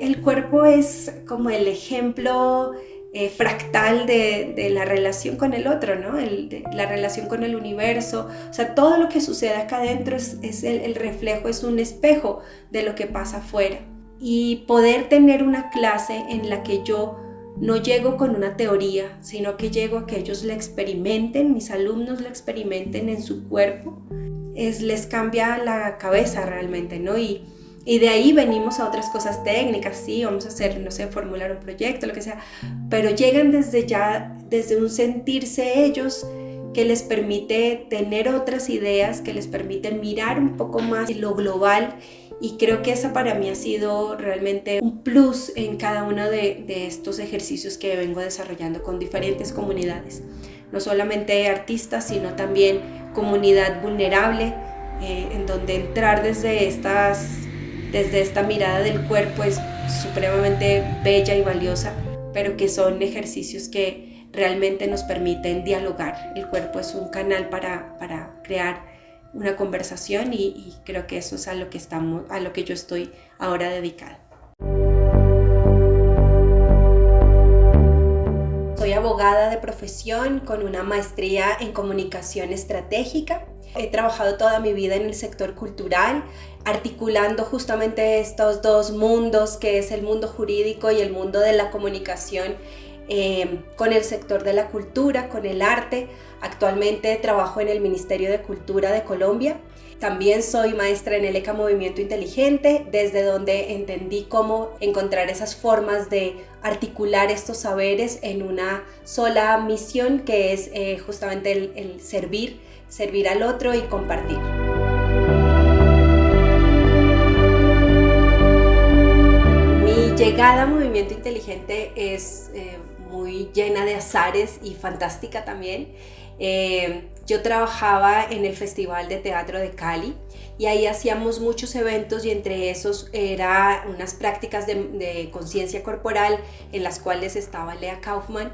El cuerpo es como el ejemplo fractal de la relación con el otro, ¿no? La relación con el universo. O sea, todo lo que sucede acá adentro es el reflejo, es un espejo de lo que pasa afuera. Y poder tener una clase en la que yo no llego con una teoría, sino que llego a que ellos la experimenten, mis alumnos la experimenten en su cuerpo, les cambia la cabeza realmente, ¿no? Y de ahí venimos a otras cosas técnicas, sí, vamos a hacer, no sé, formular un proyecto, lo que sea, pero llegan desde un sentirse ellos que les permite tener otras ideas, que les permite mirar un poco más lo global, y creo que esa para mí ha sido realmente un plus en cada uno de estos ejercicios que vengo desarrollando con diferentes comunidades, no solamente artistas, sino también comunidad vulnerable, en donde entrar desde esta mirada del cuerpo es supremamente bella y valiosa, pero que son ejercicios que realmente nos permiten dialogar. El cuerpo es un canal para crear una conversación y creo que eso es a lo que yo estoy ahora dedicada. Soy abogada de profesión con una maestría en comunicación estratégica. He trabajado toda mi vida en el sector cultural, articulando justamente estos dos mundos, que es el mundo jurídico y el mundo de la comunicación, con el sector de la cultura, con el arte. Actualmente trabajo en el Ministerio de Cultura de Colombia. También soy maestra en el ECA Movimiento Inteligente, desde donde entendí cómo encontrar esas formas de articular estos saberes en una sola misión, que es justamente el servir al otro y compartir. Mi llegada a Movimiento Inteligente es muy llena de azares y fantástica también. Yo trabajaba en el Festival de Teatro de Cali y ahí hacíamos muchos eventos, y entre esos era unas prácticas de conciencia corporal en las cuales estaba Lea Kaufman.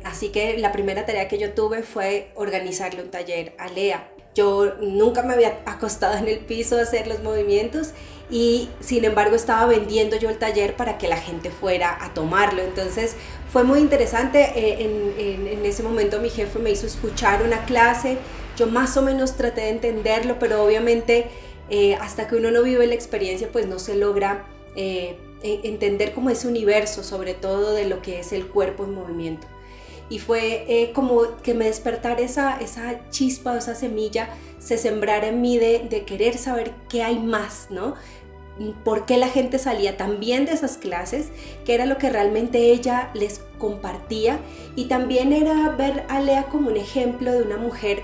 Así que la primera tarea que yo tuve fue organizarle un taller a Lea. Yo nunca me había acostado en el piso a hacer los movimientos, y sin embargo estaba vendiendo yo el taller para que la gente fuera a tomarlo. Entonces fue muy interesante. En ese momento mi jefe me hizo escuchar una clase. Yo más o menos traté de entenderlo, pero obviamente hasta que uno no vive la experiencia pues no se logra entender como ese universo, sobre todo de lo que es el cuerpo en movimiento. Y fue como que me despertara esa chispa o esa semilla, se sembrara en mí de querer saber qué hay más, ¿no? Por qué la gente salía tan bien de esas clases, qué era lo que realmente ella les compartía. Y también era ver a Lea como un ejemplo de una mujer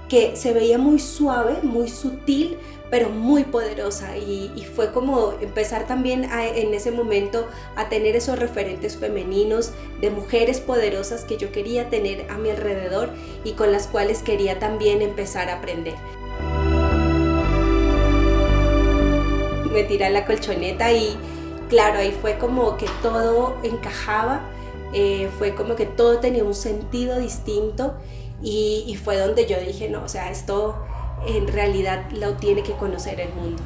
que se veía muy suave, muy sutil, pero muy poderosa, y fue como empezar también en ese momento a tener esos referentes femeninos de mujeres poderosas que yo quería tener a mi alrededor y con las cuales quería también empezar a aprender. Me tiré a la colchoneta y claro, ahí fue como que todo encajaba, fue como que todo tenía un sentido distinto, y fue donde yo dije, no, o sea, esto en realidad lo tiene que conocer el mundo.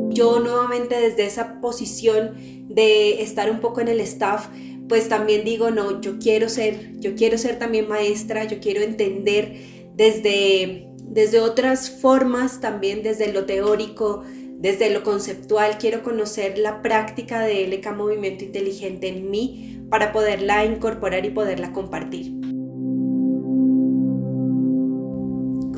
Yo nuevamente desde esa posición de estar un poco en el staff, pues también digo, no, yo quiero ser también maestra, yo quiero entender desde otras formas, también desde lo teórico, desde lo conceptual. Quiero conocer la práctica de LK Movimiento Inteligente en mí para poderla incorporar y poderla compartir.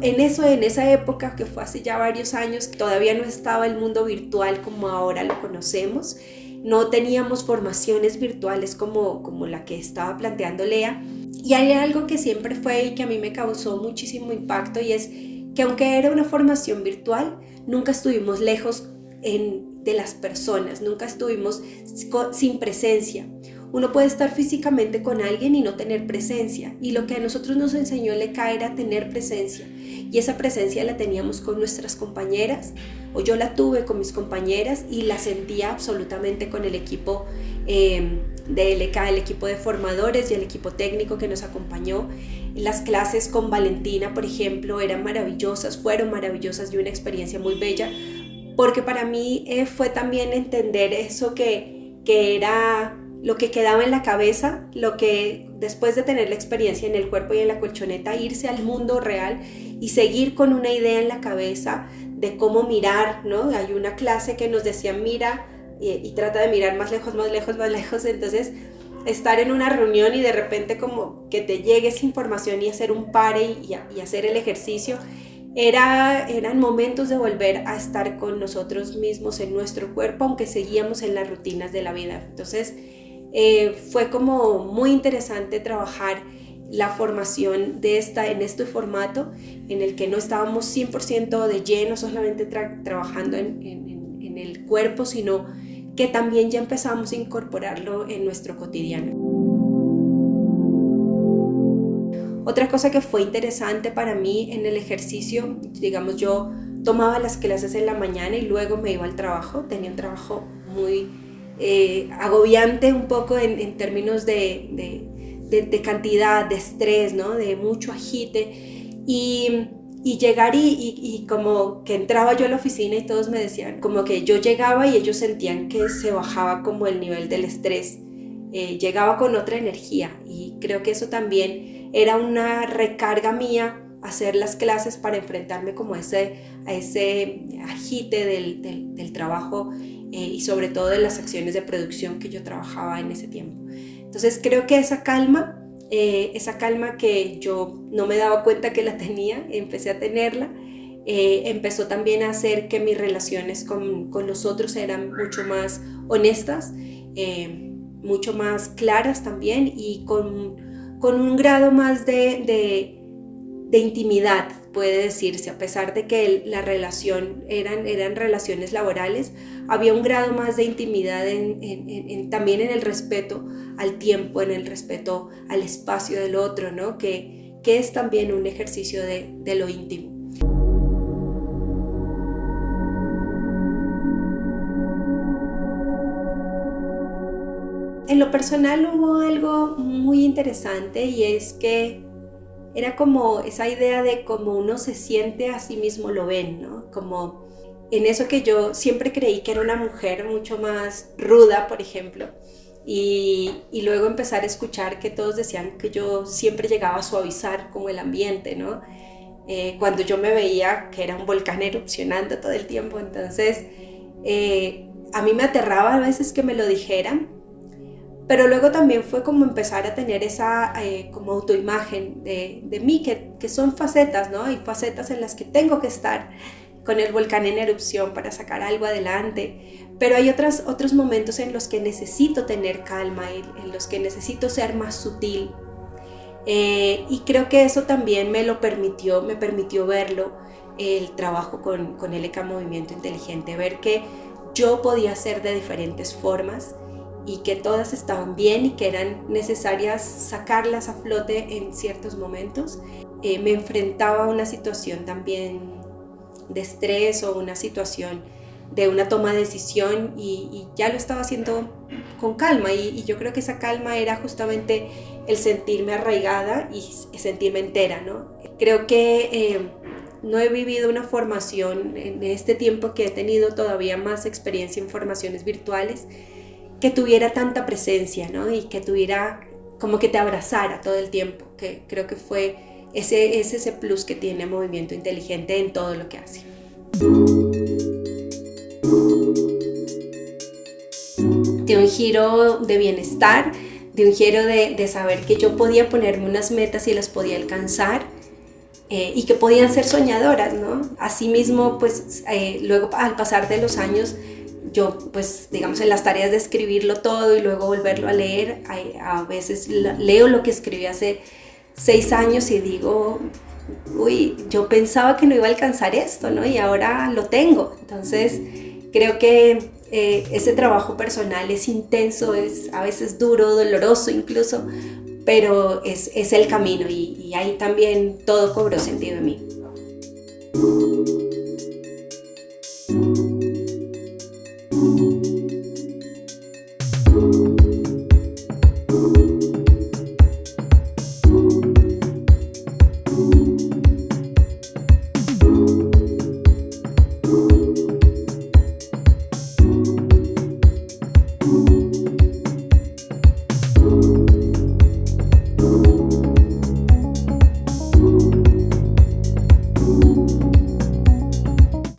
En esa época, que fue hace ya varios años, todavía no estaba el mundo virtual como ahora lo conocemos. No teníamos formaciones virtuales como la que estaba planteando Lea. Y hay algo que siempre fue y que a mí me causó muchísimo impacto, y es que aunque era una formación virtual, nunca estuvimos lejos de las personas, nunca estuvimos sin presencia. Uno puede estar físicamente con alguien y no tener presencia, y lo que a nosotros nos enseñó LK era tener presencia, y esa presencia la teníamos con nuestras compañeras, o yo la tuve con mis compañeras y la sentía absolutamente con el equipo de LK, el equipo de formadores y el equipo técnico que nos acompañó. Las clases con Valentina, por ejemplo, eran maravillosas, fueron maravillosas y una experiencia muy bella, porque para mí fue también entender eso que era lo que quedaba en la cabeza, lo que después de tener la experiencia en el cuerpo y en la colchoneta, irse al mundo real y seguir con una idea en la cabeza de cómo mirar, ¿no? Hay una clase que nos decía mira y trata de mirar más lejos, más lejos, más lejos, entonces estar en una reunión y de repente como que te llegue esa información y hacer un pare y hacer el ejercicio, eran momentos de volver a estar con nosotros mismos en nuestro cuerpo, aunque seguíamos en las rutinas de la vida. Entonces fue como muy interesante trabajar la formación en este formato en el que no estábamos 100% de lleno solamente trabajando en el cuerpo, sino que también ya empezamos a incorporarlo en nuestro cotidiano. Otra cosa que fue interesante para mí en el ejercicio, digamos, yo tomaba las clases en la mañana y luego me iba al trabajo. Tenía un trabajo muy agobiante un poco en términos de cantidad, de estrés, ¿no? De mucho agite. Y llegar y como que entraba yo a la oficina y todos me decían, como que yo llegaba y ellos sentían que se bajaba como el nivel del estrés. Llegaba con otra energía y creo que eso también era una recarga mía, hacer las clases para enfrentarme como a ese agite del trabajo y sobre todo de las acciones de producción que yo trabajaba en ese tiempo. Entonces creo que esa calma que yo no me daba cuenta que la tenía, empecé a tenerla, empezó también a hacer que mis relaciones con los otros eran mucho más honestas, mucho más claras también y con un grado más de intimidad, puede decirse, a pesar de que la relación eran relaciones laborales, había un grado más de intimidad también en el respeto al tiempo, en el respeto al espacio del otro, ¿no? Que es también un ejercicio de lo íntimo. En lo personal hubo algo muy interesante y es que era como esa idea de cómo uno se siente a sí mismo lo ven, ¿no? Como en eso que yo siempre creí que era una mujer mucho más ruda, por ejemplo, y luego empezar a escuchar que todos decían que yo siempre llegaba a suavizar como el ambiente, ¿no? Cuando yo me veía que era un volcán erupcionando todo el tiempo, entonces a mí me aterraba a veces que me lo dijeran, pero luego también fue como empezar a tener esa como autoimagen de mí, que son facetas, ¿no? Hay facetas en las que tengo que estar con el volcán en erupción para sacar algo adelante, pero hay otros momentos en los que necesito tener calma, en los que necesito ser más sutil. Y creo que eso también me permitió verlo, el trabajo con el ECA Movimiento Inteligente, ver que yo podía hacer de diferentes formas y que todas estaban bien y que eran necesarias sacarlas a flote en ciertos momentos. Me enfrentaba a una situación también de estrés o una situación de una toma de decisión y ya lo estaba haciendo con calma y yo creo que esa calma era justamente el sentirme arraigada y sentirme entera, ¿no? Creo que no he vivido una formación en este tiempo que he tenido todavía más experiencia en formaciones virtuales que tuviera tanta presencia, ¿no? Y que tuviera como que te abrazara todo el tiempo, que creo que fue ese plus que tiene Movimiento Inteligente en todo lo que hace. De un giro de bienestar, de un giro de saber que yo podía ponerme unas metas y las podía alcanzar y que podían ser soñadoras, ¿no? Asimismo, pues luego al pasar de los años, yo pues digamos en las tareas de escribirlo todo y luego volverlo a leer, a veces leo lo que escribí hace 6 años y digo, uy, yo pensaba que no iba a alcanzar esto, ¿no? Y ahora lo tengo. Entonces creo que ese trabajo personal es intenso, es a veces duro, doloroso incluso, pero es el camino y ahí también todo cobró sentido en mí. Chao.